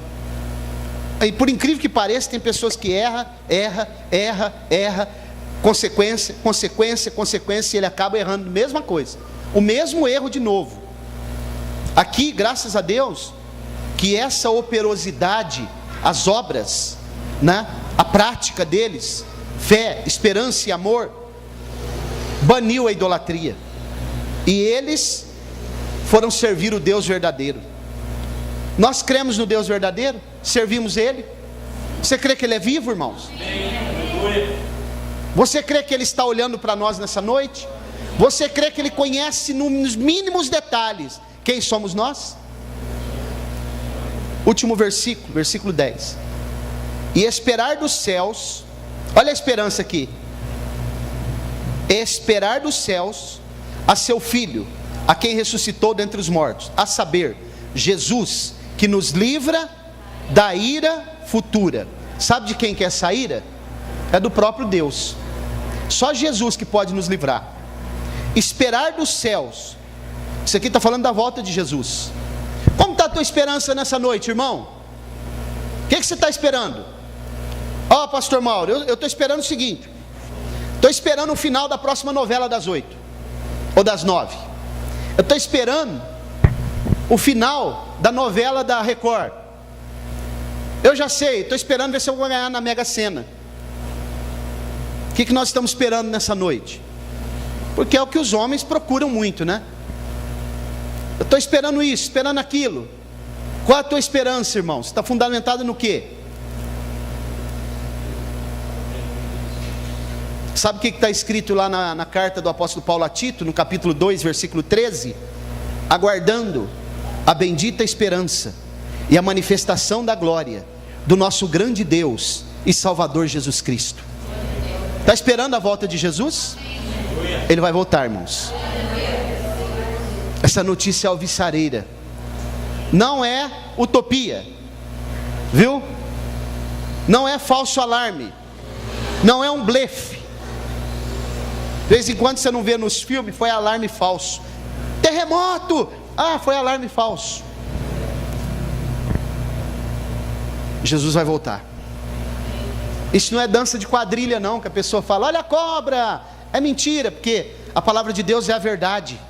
E por incrível que pareça, tem pessoas que erra, consequência, e ele acaba errando a mesma coisa, o mesmo erro de novo. Aqui, graças a Deus, que essa operosidade, as obras, né, a prática deles, fé, esperança e amor, baniu a idolatria, e eles foram servir o Deus verdadeiro. Nós cremos no Deus verdadeiro, servimos Ele. Você crê que Ele é vivo, irmãos? Você crê que Ele está olhando para nós nessa noite? Você crê que Ele conhece nos mínimos detalhes quem somos nós? Último versículo, versículo 10. E esperar dos céus, olha a esperança aqui. Esperar dos céus a seu Filho, a quem ressuscitou dentre os mortos, a saber, Jesus, que nos livra da ira futura. Sabe de quem que é essa ira? É do próprio Deus. Só Jesus que pode nos livrar. Esperar dos céus. Isso aqui está falando da volta de Jesus. Como está a tua esperança nessa noite, irmão? O que você está esperando? Ó, pastor Mauro, eu estou esperando o seguinte. Estou esperando o final da próxima novela das 8 ou das 9. Eu estou esperando o final da novela da Record. Eu já sei, estou esperando ver se eu vou ganhar na Mega Sena. O que nós estamos esperando nessa noite? Porque é o que os homens procuram muito, né? Eu estou esperando isso, esperando aquilo. Qual a tua esperança, irmão? Está fundamentada no quê? Sabe o que está escrito lá na carta do apóstolo Paulo a Tito, no capítulo 2, versículo 13? Aguardando a bendita esperança e a manifestação da glória do nosso grande Deus e Salvador Jesus Cristo. Está esperando a volta de Jesus? Ele vai voltar, irmãos. Essa notícia é alvissareira, não é utopia, viu? Não é falso alarme, não é um blefe. De vez em quando você não vê nos filmes, foi alarme falso. Terremoto, foi alarme falso. Jesus vai voltar. Isso não é dança de quadrilha não, que a pessoa fala, olha a cobra. É mentira, porque a palavra de Deus é a verdade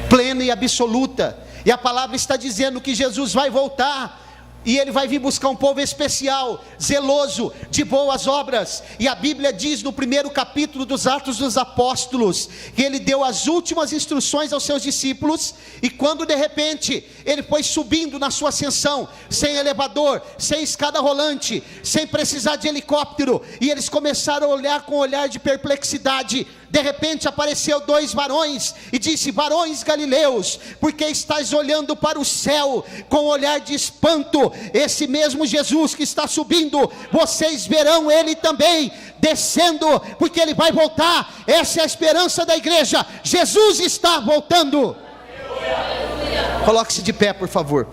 plena e absoluta, e a palavra está dizendo que Jesus vai voltar, e Ele vai vir buscar um povo especial, zeloso, de boas obras. E a Bíblia diz no primeiro capítulo dos Atos dos Apóstolos, que Ele deu as últimas instruções aos seus discípulos, e quando de repente Ele foi subindo na sua ascensão, sem elevador, sem escada rolante, sem precisar de helicóptero, e eles começaram a olhar com um olhar de perplexidade. De repente apareceu 2 varões e disse, varões galileus, porque estáis olhando para o céu com olhar de espanto? Esse mesmo Jesus que está subindo, vocês verão Ele também descendo, porque Ele vai voltar. Essa é a esperança da igreja, Jesus está voltando. Coloque-se de pé, por favor.